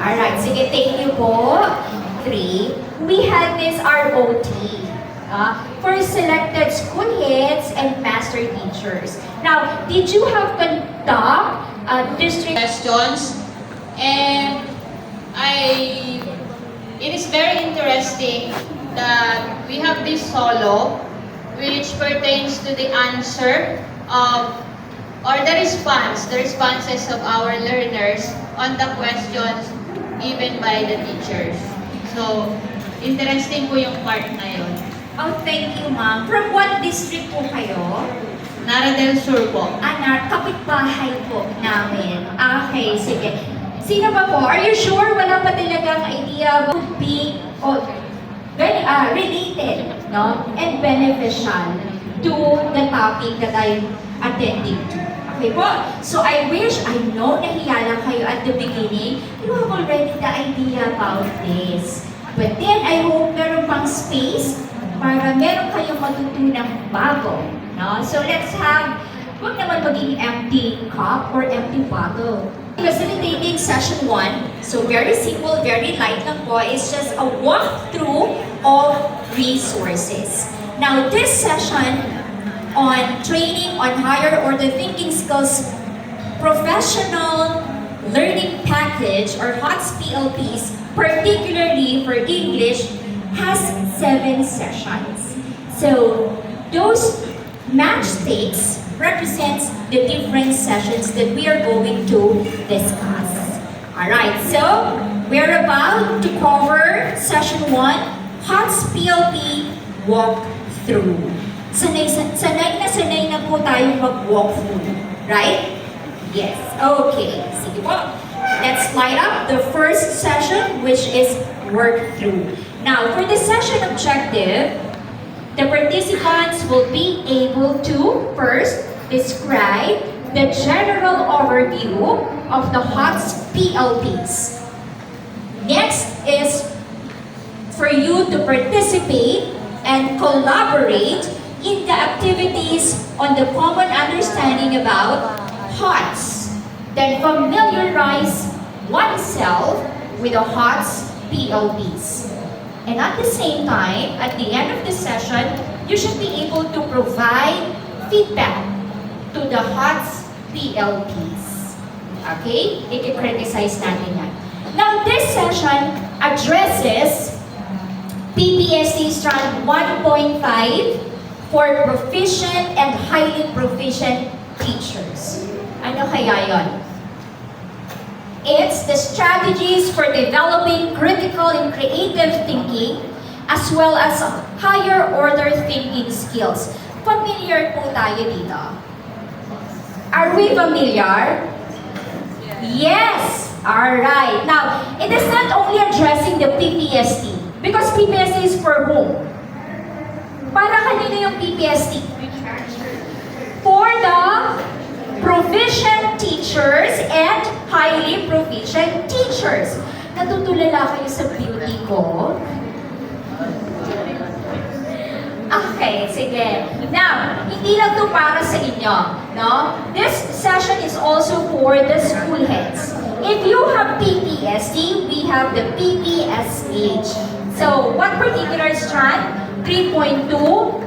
Alright, sige, thank you po. 3, we had this ROT for selected school heads and master teachers. Now, did you have conduct district questions, and it is very interesting that we have this solo which pertains to the answer of or the responses of our learners on the questions given by the teachers. So, interesting po yung part na yun. Oh, thank you, ma'am. From what district po kayo? Nara del Sur po. Kapitbahay po namin. Okay, sige. Sino ba po? Are you sure wala pa talagang idea would be related, no? And beneficial to the topic that I'm attending to. Okay po? So I wish, I know nahiya lang kayo at the beginning. You have already the idea about this. But then, I hope meron pang space para meron kayong matutunang bago. No? So let's have, huwag naman maging empty cup or empty bottle. Facilitating session 1, so very simple, very light lang po, is just a walkthrough of resources. Now, this session on training on higher order thinking skills professional learning package or HOTS PLPs, particularly for English, has 7 sessions. So, those matchsticks represents the different sessions that we are going to discuss. Alright, so we're about to cover session 1, HOTS PLP walkthrough. Sanay na po tayong mag-walkthrough, right? Yes, okay. Sige po. Let's light up the first session, which is work through. Now, for the session objective, the participants will be able to first describe the general overview of the HOTS PLPs. Next is for you to participate and collaborate in the activities on the common understanding about HOTS. Then familiarize oneself with the HOTS PLPs. And at the same time, at the end of the session, you should be able to provide feedback to the HOTS PLPs. Okay? I-criticize natin yan. Now, this session addresses PPSC Strand 1.5 for proficient and highly proficient teachers. Ano kaya yon? It's the strategies for developing critical and creative thinking as well as higher order thinking skills. Familiar po tayo dito? Are we familiar? Yes! Alright. Now, it is not only addressing the PPST because PPST is for whom? Para kanino yung PPST? For the proficient teachers and highly proficient teachers. Natutulala kayo sa beauty ko? Okay, sige. Now, hindi lang to para sa inyo, no? This session is also for the school heads. If you have PPSD, we have the PPSH. So, what particular strand? 3.2,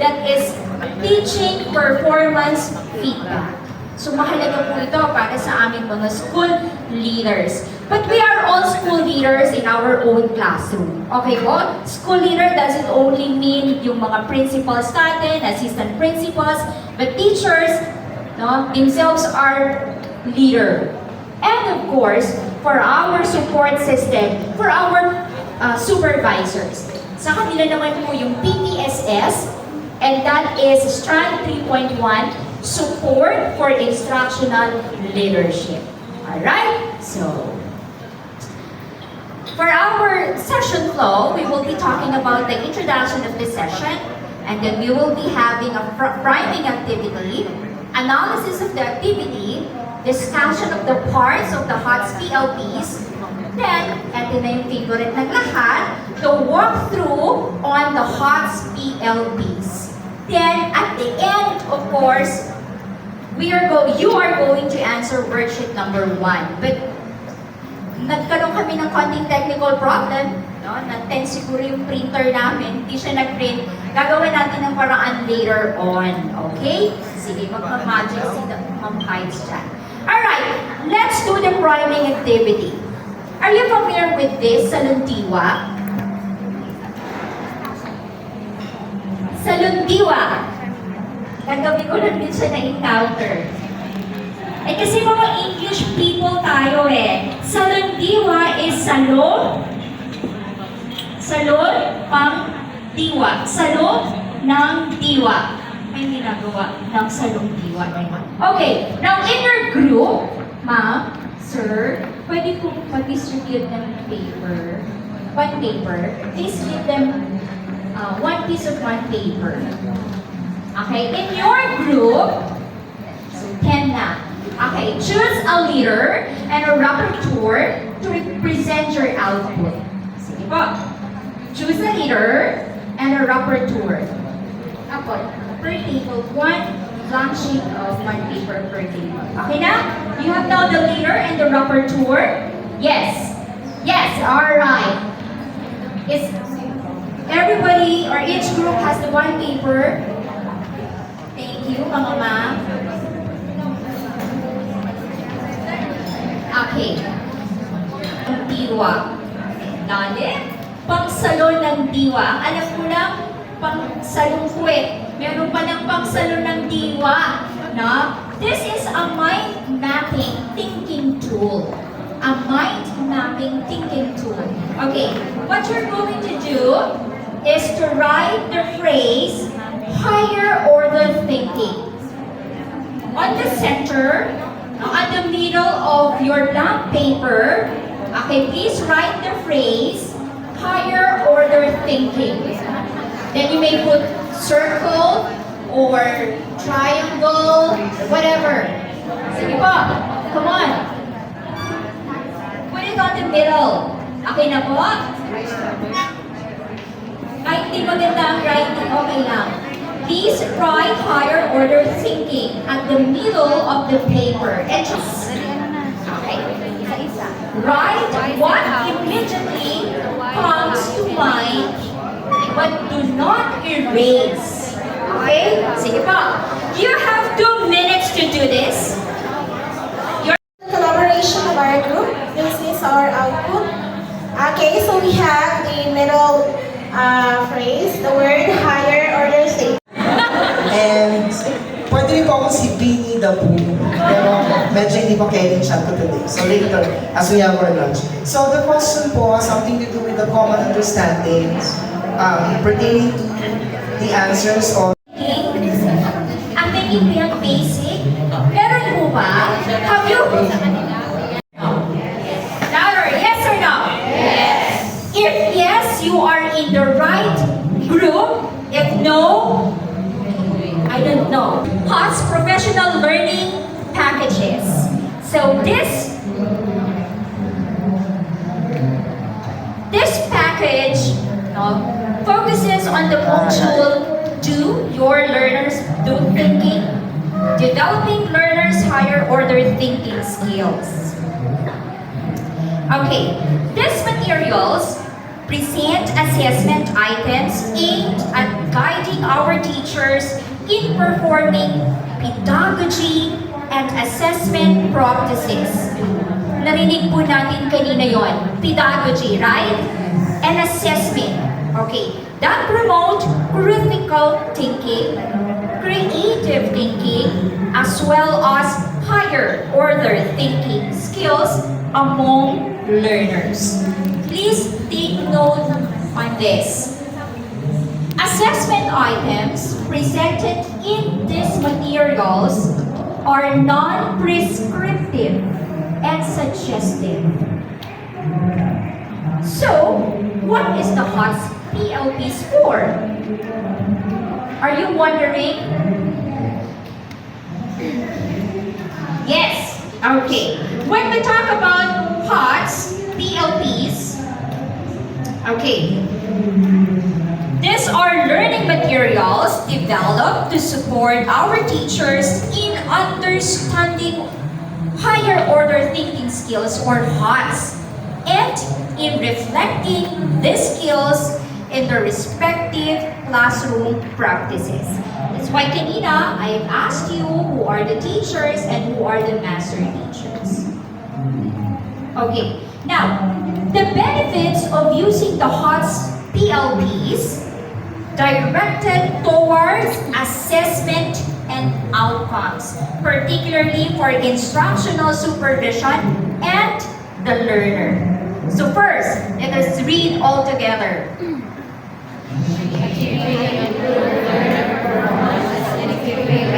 that is teaching performance feedback. So, mahalaga po ito para sa aming mga school leaders. But we are all school leaders in our own classroom. Okay po? School leader doesn't only mean yung mga principals natin, assistant principals, but teachers, no, themselves are leader. And of course, for our support system, for our supervisors. Sa kanila naman po yung PPSS, and that is Strand 3.1, Support for Instructional Leadership. Alright? So, for our session flow, we will be talking about the introduction of the session, and then we will be having a priming activity, analysis of the activity, discussion of the parts of the HOTS PLPs, then, eto na yung favorite ng lahat, the walkthrough on the HOTS PLPs. Then, at the end, of course, you are going to answer worksheet number 1. But nagkaroon kami ng konting technical problem, no? Na-tense siguro yung printer namin, hindi siya nag-print. Gagawin natin ng paraan later on, okay? Sige, magmamagic si Ma'am Heights dyan. Alright, let's do the priming activity. Are you familiar with this, saluntiwa? Saluntiwa. Kagabi ko lang din siya na-encounter. Eh kasi mga English people tayo eh. Salundiwa is salon pang diwa. Salon ng diwa. May ginagawa ng salong diwa. Okay, now in your group, ma'am, sir, pwede kong mag-distribute ng paper. One paper. Please give them one piece of one paper. Okay, in your group, so 10 na. Okay, choose a leader and a rapporteur to represent your output. Sige po. Choose a leader and a rapporteur. Ako, per table, one blank sheet of one paper per table. Okay na? You have now the leader and the rapporteur? Yes. Yes, alright. Is everybody or each group has the one paper? Thank you, mga ma'am. Okay. Ang diwa. Dali. Pangsalon ng diwa. Ang alam ko lang, pangsalong puwet. Meron pa ng pangsalon ng diwa. No? This is a mind mapping thinking tool. A mind mapping thinking tool. Okay. What you're going to do is to write the phrase higher order thinking. On the center, at the middle of your blank paper, okay, please write the phrase higher order thinking. Then you may put circle or triangle, whatever. Sige po, come on. Put it on the middle. Okay na po? Kahit hindi maganda ang writing, okay lang. Please write higher order thinking at the middle of the paper. And just, okay, write what immediately comes to mind, but do not erase. Okay? Sige pa. You have 2 minutes to do this. The collaboration of our group. This is our output. Okay, so we have the middle phrase, the word higher order thinking. And pwede rin po ako si Beanie the Pooh. Pero medyo hindi pa caring siya to today. So later, as we have our lunch. So the question po has something to do with the common understandings pertaining to the answers of Ang thinking we have basic. Meron po ba? Have you? Louder, yes or no? Yes. If yes, you are in the right group. If no, I don't know. POTS Professional Learning Packages. So this package focuses on the module Do Your Learners Do Thinking, developing learners' higher order thinking skills. Okay, these materials present assessment items aimed at guiding our teachers in performing pedagogy and assessment practices. Narinig po natin kanina yon, pedagogy, right? And assessment. Okay, that promote critical thinking, creative thinking, as well as higher order thinking skills among learners. Please take note on this. Assessment items presented in these materials are non-prescriptive and suggestive. So, what is the HOTS PLPs for? Are you wondering? Yes. Okay. When we talk about HOTS PLPs, okay, these are learning materials developed to support our teachers in understanding higher order thinking skills or HOTS. in reflecting these skills in their respective classroom practices. That's why kanina, I have asked you who are the teachers and who are the master teachers. Okay, now, the benefits of using the HOTS PLPs directed towards assessment and outcomes, particularly for instructional supervision and the learner. So first, let us read all together.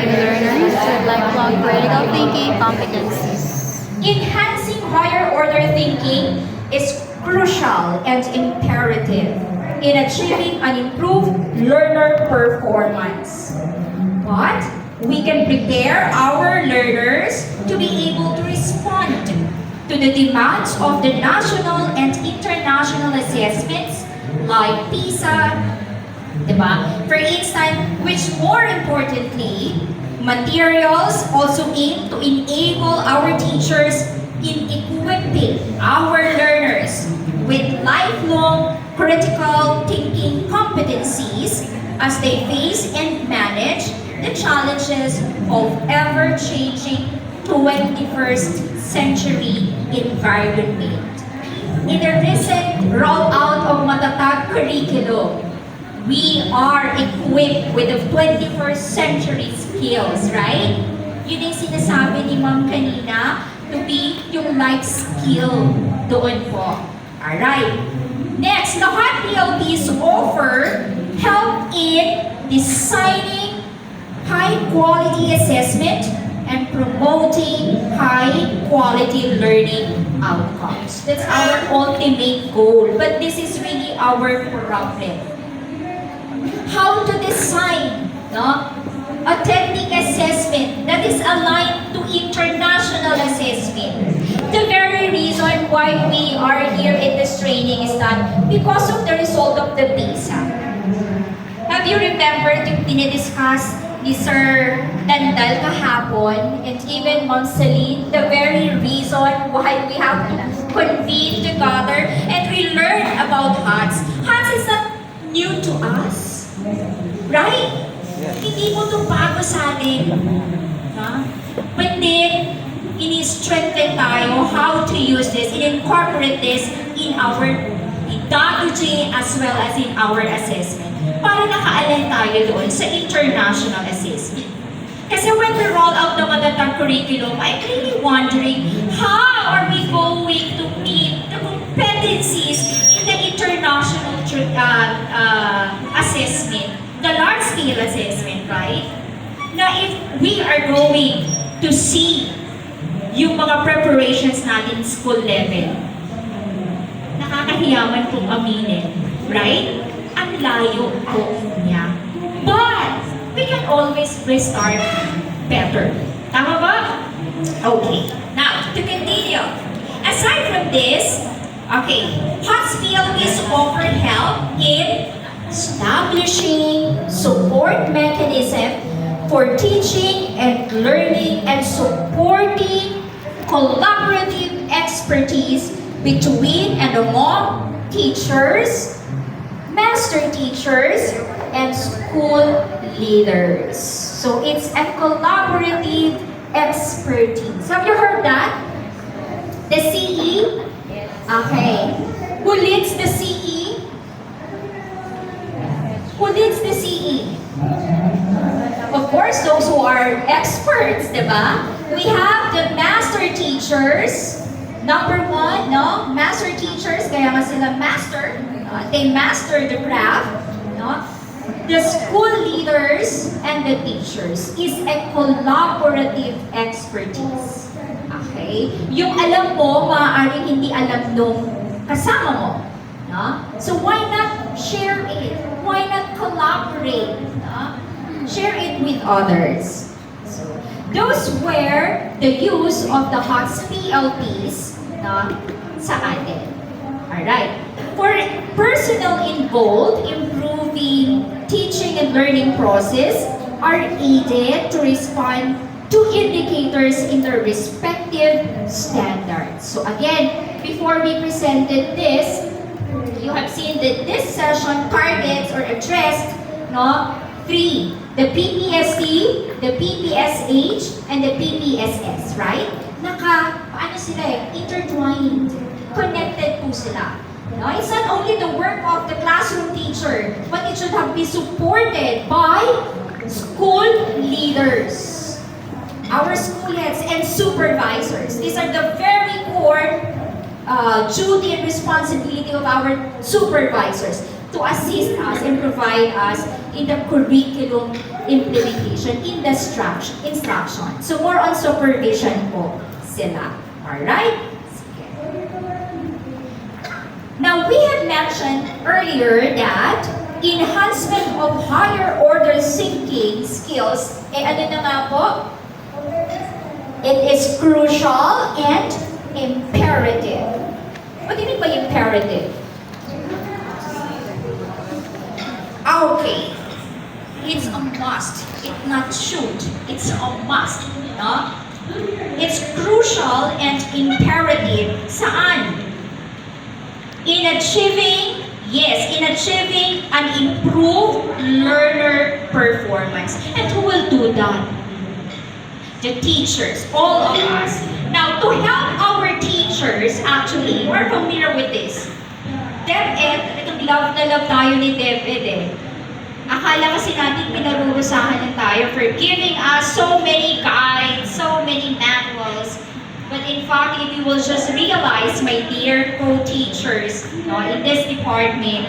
Learners with lifelong critical thinking competencies. Enhancing higher order thinking is crucial and imperative in achieving an improved learner performance. But we can prepare our learners to be able to respond to the demands of the national and international assessments like PISA, diba? For instance, which more importantly, materials also aim to enable our teachers in equipping our learners with lifelong critical thinking competencies as they face and manage the challenges of ever-changing 21st century environment. In the recent rollout of Matatag curriculum, we are equipped with the 21st century skills, right? Yun yung sinasabi ni Ma'am kanina, to be yung life skill doon po. Alright. Next, the HOT PLPs offer help in designing high-quality assessment and promoting high-quality learning outcomes. That's our ultimate goal. But this is really our problem. How to design a technique assessment that is aligned to international assessment. The very reason why we are here in this training is that because of the result of the PISA. Have you remembered yung dinidiscuss ni Sir Dandal kahapon and even Ma'am Celine, the very reason why we have to convene together and we learn about HOTS. HOTS is not new to us. Right? Hindi mo ito bago sa atin. But then, ini-strengthen tayo how to use this and incorporate this in our pedagogy as well as in our assessment. Para nakaalan tayo doon sa international assessment. Kasi when we roll out the Matatag curriculum, I'm really wondering, how are we going to meet the competencies in the international assessment, the large-scale assessment, right? Na if we are going to see yung mga preparations natin school level, nakakahiyaman kong aminin, right? Ang layo po niya. But, we can always restart better. Tama ba? Okay. Now, to continue. Aside from this, okay, HOTS PLPs offer help in establishing support mechanism for teaching and learning and supporting collaborative expertise between and among teachers, master teachers, and school leaders. So it's a collaborative expertise. Have you heard that? The CE? Okay. Who leads the CE? Who leads the CE? Of course, those who are experts, diba? We have the master teachers. Number one, no? Master teachers, kaya nga sila master. They master the craft. No? The school leaders and the teachers is a collaborative expertise. Okay? Yung alam mo, maaaring hindi alam nung kasama mo. No? So why not share it? Why not collaborate? No? Share it with others. So, those were the use of the HOTS PLPs sa atin. Alright. For personnel involved, improving teaching and learning process are aided to respond to indicators in their respective standards. So again, before we presented this, you have seen that this session targets or addressed three: the PPSD, the PPSH, and the PPSS, right? Paano sila intertwined, connected po sila. No? It's not only the work of the classroom teacher, but it should have been supported by school leaders, our school heads and supervisors. These are the very core duty and responsibility of our supervisors to assist us and provide us in the curriculum implementation, in the instruction. So more on supervision po sila. Alright? Sige. Now, we have mentioned earlier that enhancement of higher order thinking skills, ano na nga po? It is crucial and imperative. What do you mean by imperative? Okay. It's a must. It's not should. It's a must. No? It's crucial and imperative. Saan? In achieving an improved learner performance. And who will do that? The teachers, all of us. Now, to help our teachers, actually, we're familiar with this. DepEd, itong love na love tayo ni DepEd eh. Akala kasi natin pinarurusahan na tayo for giving us so many guides, so many manuals. But in fact, if you will just realize, my dear co-teachers in this department,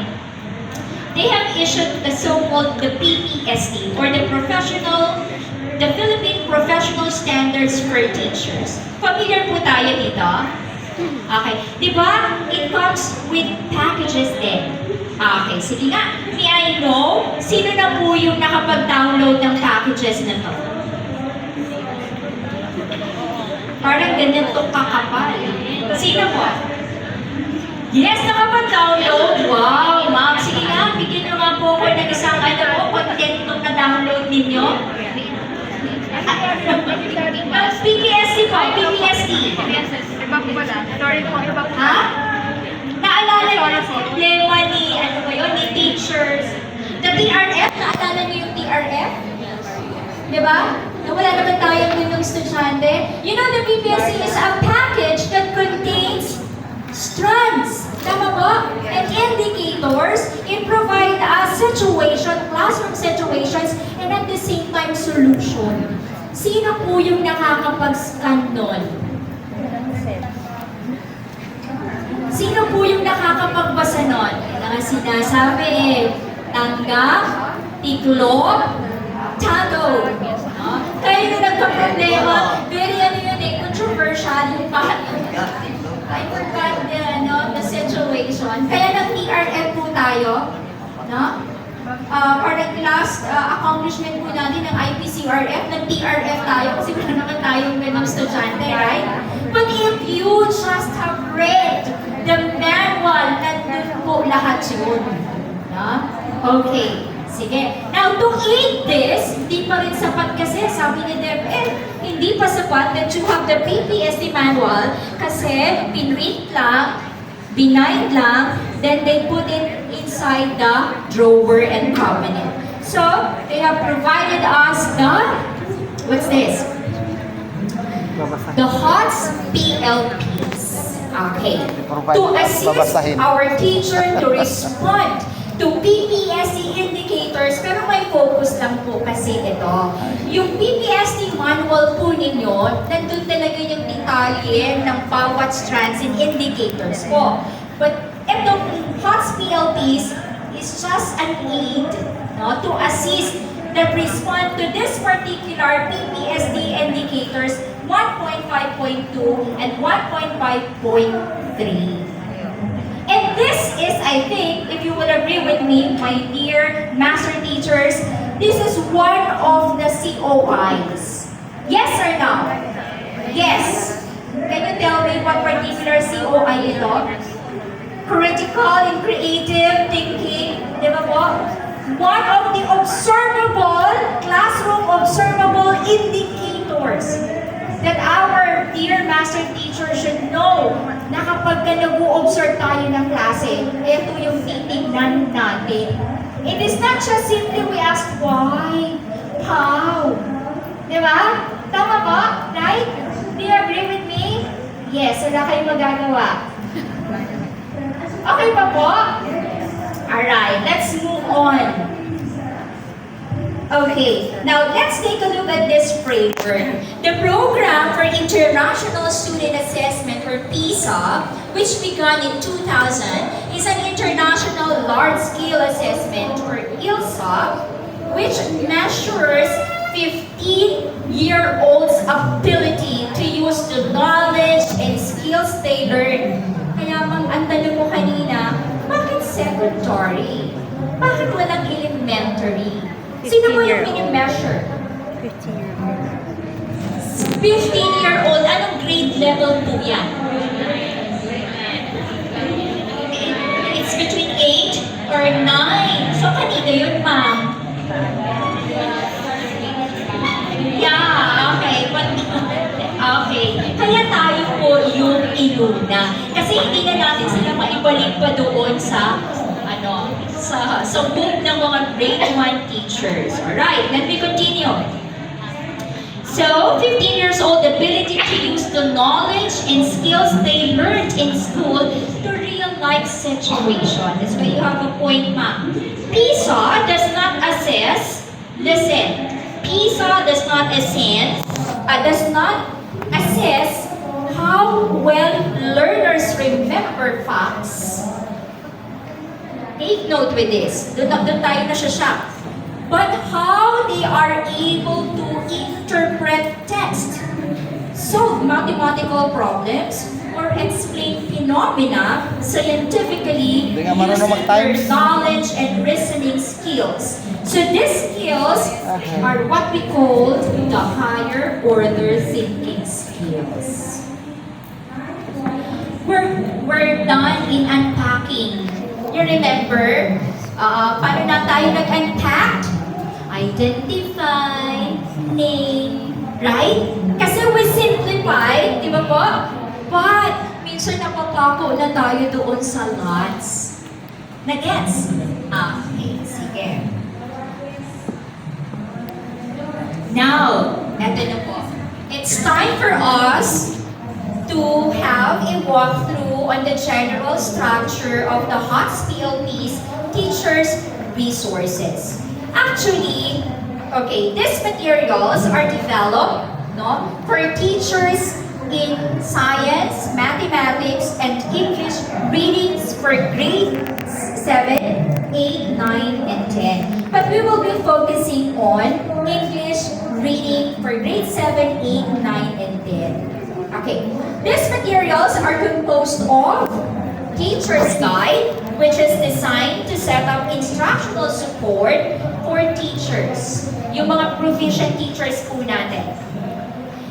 they have issued the so-called the PPSD, or the Philippine Professional Standards for Teachers. Familiar po tayo dito? Okay. Di ba? It comes with packages din. Okay. Sige nga. May I know, sino na po yung nakapag-download ng packages na to? Parang ganito kakapal. Sino po? Yes, nakapag-download. Wow, ma'am. Sige nga, bigyan nyo nga po ako ng isang content nung na-download ninyo. PPSD po, PPSD. Iba ko pala. Sorry po, iba ko. Ha? Naalala niyo yung problema ni teachers. The TRF, naalala niyo yung TRF? Diba? Na wala naman tayong ganyung estudyante. You know, the PPSD is a package that contains strands, tama ba? And indicators. It provide us classroom situations, and at the same time, solution. Sino po yung nakakapag-scan nun? Sino po yung nakakapagbasa nun? Ang sinasabi tanggap, tiklop, tago. Kaya na nagka-problema, very controversial yung I forgot the situation. Kaya nag-TRF po tayo, no? Parang last accomplishment po natin ng IPCRF, nag-TRF tayo kasi wala naman tayong ganang estudyante, right? But if you just have read the manual, nandun po lahat yun. No? Okay. Sige. Now, to aid this, hindi pa rin sapat kasi, sabi ni DepEd, hindi pa sapat that you have the PPSD manual kasi pinread lang, binind lang, then they put it inside the drawer and cabinet. So, they have provided us what's this? The HOTS PLPs. Okay. To assist our teacher to respond to PPSD indicators, pero may focus lang po kasi ito. Yung PPSD manual po ninyo, nandun talaga yung detalye ng bawat strands and indicators po. But itong HOTS PLPs is just an aid to assist that respond to this particular PPSD indicators 1.5.2 and 1.5.3. And this is, I think, if you will agree with me, my dear master teachers, this is one of the COIs. Yes or no? Yes. Can you tell me what particular COI ito? Critical and creative thinking, di ba po? One of the classroom observable indicators that our dear master teacher should know na kapag ka nag-o-observe tayo ng klase, ito yung titignan natin. It is not just simply we ask why, how. Di ba? Tama po? Right? Do you agree with me? Yes, wala kayong magagawa. Okay pa po? Alright, let's move on. Okay, now let's take a look at this framework. The Program for International Student Assessment, or PISA, which began in 2000, is an international large-scale assessment, or ILSA, which measures 15-year-olds' ability to use the knowledge and skills they learn. Kaya ang tanong mo kanina, bakit secondary? Bakit walang elementary? Sino mo yung mini-measure? 15-year-old. Anong grade level po yan? It's between 8 or 9. So, kanina yun, ma'am? Yeah, okay. Okay. Kaya tayo po yung inuna. Kasi hindi na natin sila maibalik pa doon sa book ng mga grade 1 teachers. Alright, let me continue. So, 15 years old, ability to use the knowledge and skills they learned in school to real-life situation. That's why you have a point, ma'am. PISA does not assess, listen, PISA does not assess how well learners remember facts. Take note with this. Doon tayo na siya. But how they are able to interpret text, solve mathematical problems, or explain phenomena scientifically using their knowledge and reasoning skills. So these skills are what we call the higher order thinking skills. We're done in unpacking. You remember, paano na tayo nag-unpack? Identify, name, right? Kasi we simplify, di ba po? But, minsan napapako na tayo doon sa lots. Na-gets? Okay, sige. Now, eto na po. It's time for us to have a walkthrough on the general structure of the HOTS PLP's teachers' resources. Actually, okay, these materials are developed for teachers in science, mathematics, and English readings for grades 7, 8, 9, and 10. But we will be focusing on English reading for grade 7, 8, 9, and 10. Okay, these materials are composed of Teacher's Guide, which is designed to set up instructional support for teachers, yung mga proficient teachers po natin,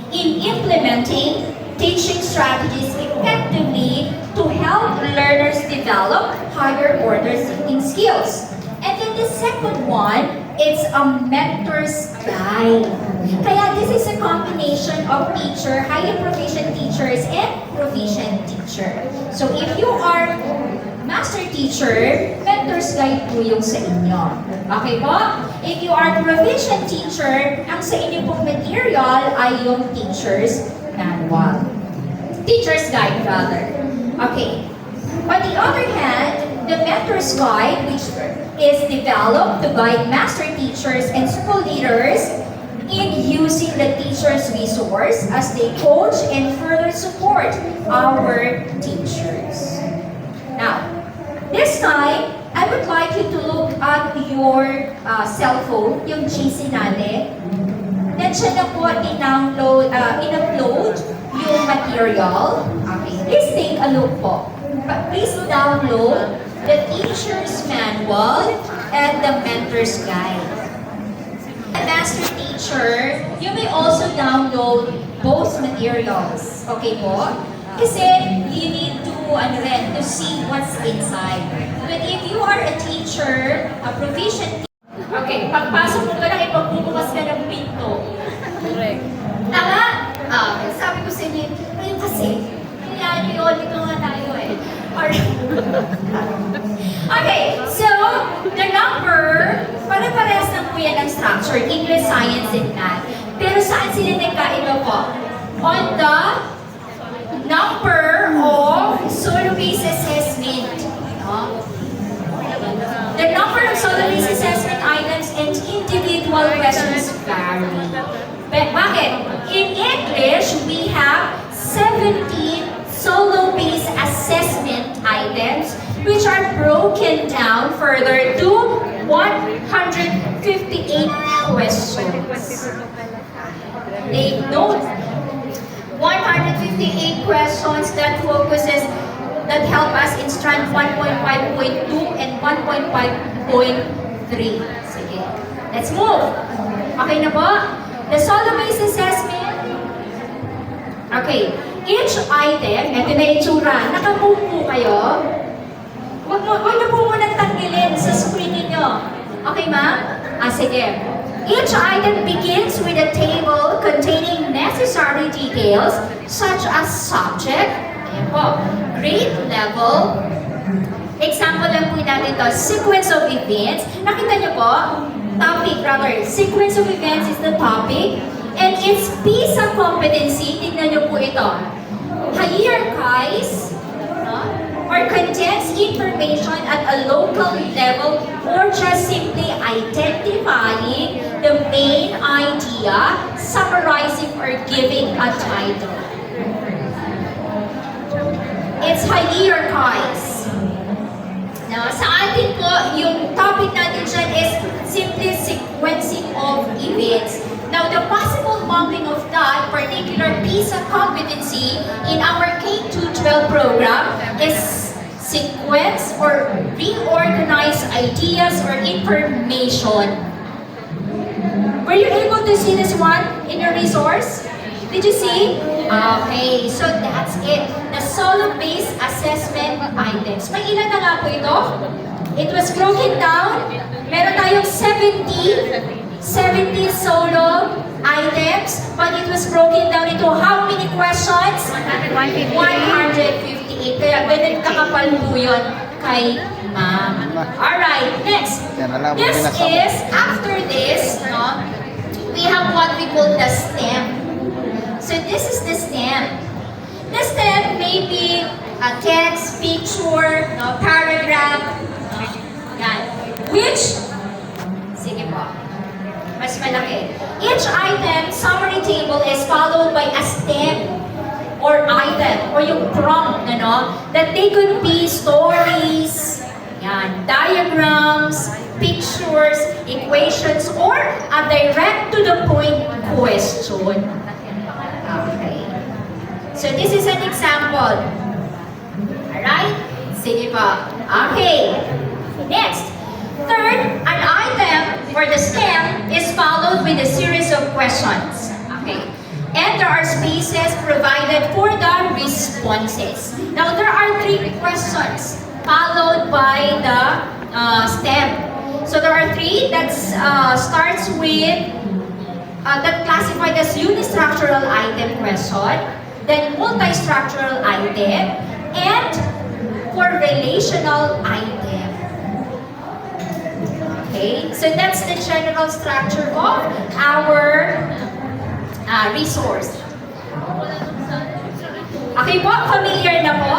in implementing teaching strategies effectively to help learners develop higher order thinking skills. And then the second one, it's a mentor's guide. Kaya this is a combination of teacher, highly proficient teachers, and proficient teacher. So if you are master teacher, mentor's guide po yung sa inyo. Okay po? If you are proficient teacher, ang sa inyo pong material ay yung teacher's manual. Teacher's guide rather. Okay. On the other hand, the mentor's guide, which is developed to guide master teachers and school leaders in using the teacher's resource as they coach and further support our teachers. Now, this time, I would like you to look at your cell phone, yung GC natin. Nandiyan na po in-upload yung material. Okay, please take a look po. But please download the teacher's manual and the mentor's guide. A master teacher, you may also download both materials. Okay po? Kasi you need to to see what's inside. But if you are a teacher, a proficient teacher, okay, pagpasok mo lang, ipagbubukas ka ng pinto. Correct. Tama? Sabi ko sa inyo, ayun kasi, nangyari yun. dito nga tayo eh. Alright. Okay, so, the number, pare-parehas lang po yan ang structure, English, Science, and Math. Pero saan sila nagkaiba po? On the number of solo-based assessment. No? The number of solo-based assessment items and individual questions vary. But bakit? In English, we have 17 solo-based assessment items which are broken down further to 158 questions. Take note. 158 questions that help us in strand 1.5.2 and 1.5.3. Sige. Let's move. Okay na po? The solo-based assessment. Okay. Each item, ito na itsura. Nakamove po kayo. Huwag na po munang tanggalin sa screen ninyo. Okay, ma'am? Sige. Each item begins with a table containing necessary details such as subject, ayan po, grade level, example lang po natin ito, sequence of events. Nakita niyo po, sequence of events is the topic, and its PISA competency, tignan niyo po ito, hierarchize, or condense information at a local level, or just simply identifying the main idea, summarizing or giving a title. It's hierarchize. Now, sa atin po, yung topic natin dyan is simply sequencing of events. Now, the possible mapping of that particular PISA competency in our K-12 program is sequence or reorganize ideas or information. Were you able to see this one in your resource? Did you see? Okay, so that's it. The solo-based assessment items. May ilan na nga po ito? It was broken down. Meron tayong 70 solo items, but it was broken down into how many questions? 158. Kaya ganun kakapal po yun kay ma'am. Alright, next. This is, after this, no, we have what we call the STEM. So this is the STEM. The STEM may be a text, picture, no, paragraph, no, yan. Which, sige po, mas malaki. Each item, summary table is followed by a STEM or item or yung prompt, ano, that they could be stories, yan, diagrams, pictures, equations, or a direct to the point question. Okay. So this is an example. Alright? Sige pa. Okay. Next. Third, an item or the STEM is followed with a series of questions. Okay. And there are spaces provided for the responses. Now, there are 3 questions followed by the STEM. So, there are 3 that starts with, that classified as unistructural item question, then multi-structural item, and for relational item. Okay, so that's the general structure of our resource. Okay po, familiar na po?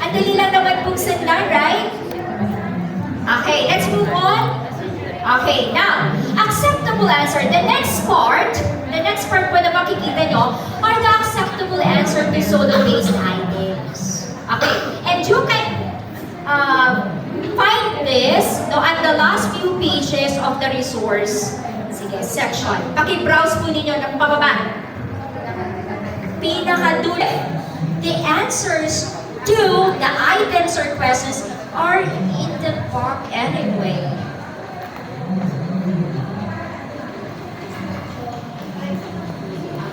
Ang dali lang naman pong sundan, right? Okay, let's move on. Okay, now, acceptable answer. The next part po na makikita nyo are the acceptable answer to solo-based items. Okay, and you can find this at the last few pages of the resource section. Paki-browse po ninyo ng pababa. Pinakadulo. The answers to the items or questions are in the book anyway.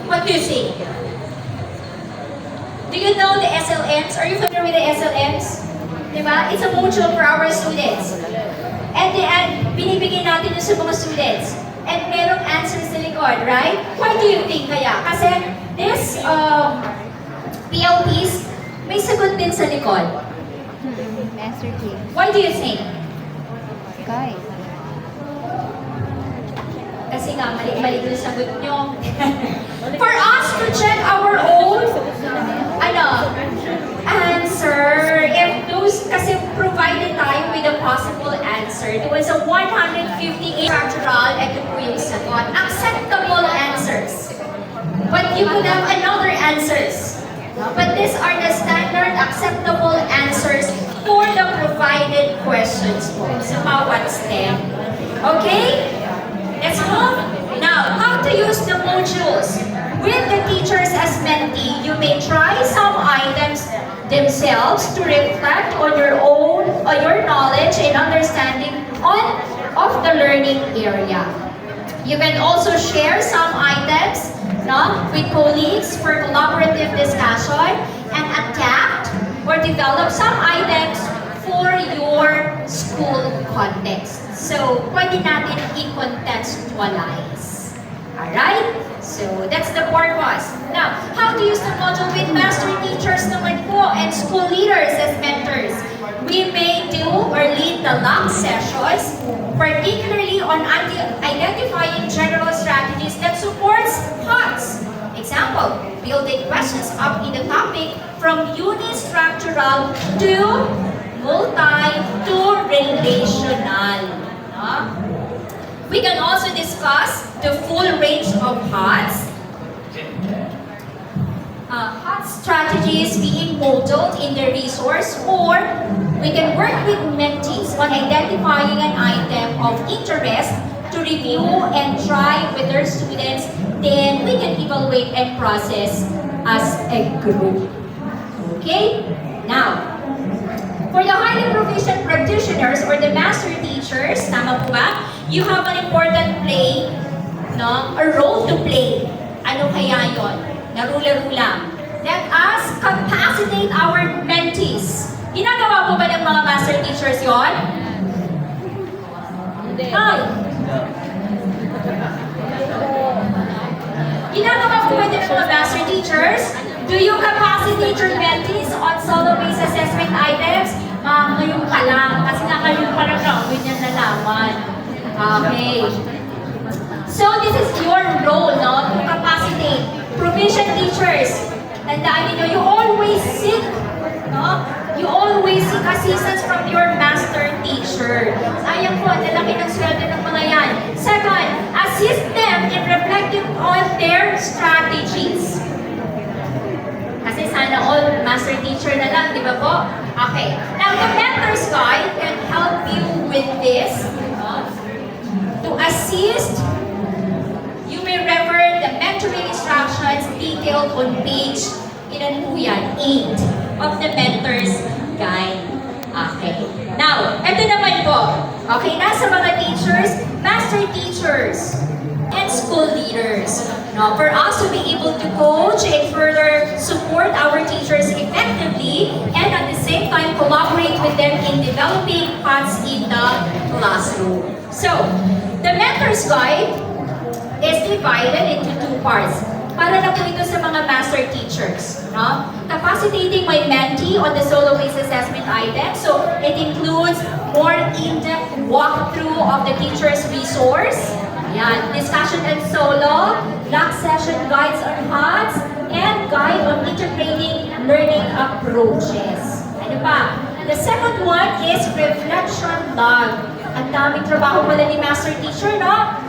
What do you see? Do you know the SLMs? Are you familiar with the SLMs? Diba? It's a module for our students. And binibigyan natin yun sa mga students. And merong answers sa likod, right? Why do you think kaya? Kasi this PLPs May sagot din sa likod. Master Key. Why do you think? Guy. Kasi nga, mali-mali yung sagot nyo. For us to check our own, answer, if those, kasi provided tayo with a possible answer, it was a 158 structural, ito po yung sagot. Acceptable answers. But you could have another answers. But these are the standard acceptable answers for the provided questions po sa bawat STEM. Okay? Let's move. Now, how to use the modules. With the teachers as mentee, you may try some items themselves to reflect on your own, your knowledge and understanding of the learning area. You can also share some items with colleagues for collaborative discussion and adapt or develop some items for your school context. So, pwede natin i-contextualize. Alright? So, that's the purpose. Now, how to use the module with master teachers naman po and school leaders as mentors. We may do or lead the LAC sessions, particularly on identifying general strategies that supports HOTS. Example, building questions up in the topic from unistructural to multi to relational. We can also discuss the full range of HOTS. HOTS strategies being modeled in the resource, or we can work with mentees on identifying an item of interest to review and try with their students. Then we can evaluate and process as a group. Okay? Now, for the highly proficient practitioners or the master teachers, tama po ba? You have an important a role to play. Ano kaya yon? Laro-laro lang. Let us capacitate our mentees. Ginagawa po ba ng mga master teachers yon? Hi! Ginagawa po ba ng mga master teachers? Do you capacitate your mentees on solo-based assessment items? Ngayon pa lang. Kasi nga ngayon pa lang gawin niya nalaman. Okay. So, this is your role, to capacitate. Proficient teachers. Tandaan niyo, you always seek, You always seek assistance from your master teacher. Sayang po, nalaki ng sweldo ng mga yan. Second, assist them in reflecting on their strategies. Kasi sana all master teacher na lang, di ba po? Okay. Now, the mentor's guide can help you with this. To assist, you may refer the mentoring instructions detailed on page, ilan po yan? 8 of the mentor's guide. Okay. Now, ito naman po. Okay, nasa mga teachers, master teachers, and school leaders. Now, for us to be able to coach and further support our teachers effectively and at the same time collaborate with them in developing paths in the classroom. So, the mentor's guide is divided into 2 parts. Para na po ito sa mga master teachers. Capacitating my mentee on the solo-based assessment item. So, it includes more in-depth walkthrough of the teacher's resource. Yan, discussion and solo, LAC session guides on HOTS, and guide on integrating learning approaches. Ano pa? The second one is reflection log. Ang daming trabaho pala ni master teacher, no?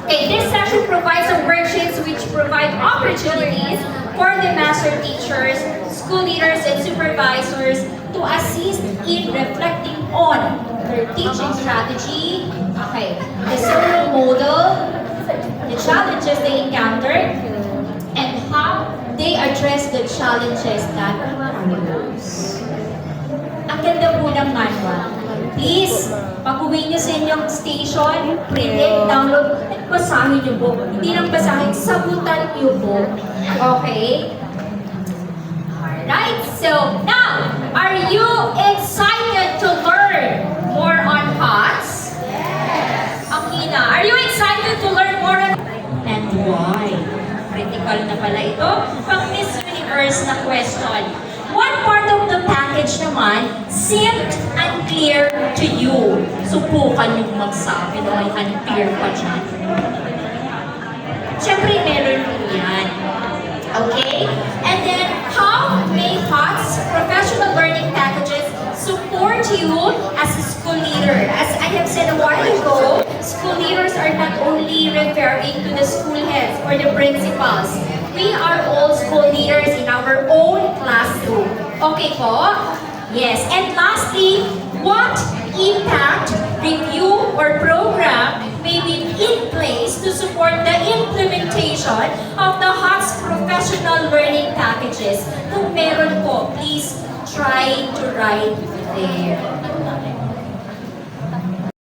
Okay, this session provides some worksheets which provide opportunities for the master teachers, school leaders, and supervisors to assist in reflecting on their teaching strategy, the solo model, the challenges they encountered, and how they address the challenges that arose. Ang ganda po ng manual. Please, pag-uwi niyo sa inyong station, print it, download, at basahin niyo po. Hindi lang basahin, sagutan niyo po. Okay? Alright, so now, are you excited to learn more on HOTS? Yes! Akina, are you excited to learn more on and why? Critical na pala ito. Pang Miss Universe na question. What part package naman seemed unclear to you. Subukan yung magsabi na may unclear pa dyan. Siyempre, meron po yan. Okay? And then, how may HOTS professional learning packages support you as a school leader? As I have said a while ago, school leaders are not only referring to the school heads or the principals. We are all school leaders in our own classroom. Okay po? Yes. And lastly, what impact, review, or program may be in place to support the implementation of the HOTS professional learning packages? Kung meron po, please try to write there.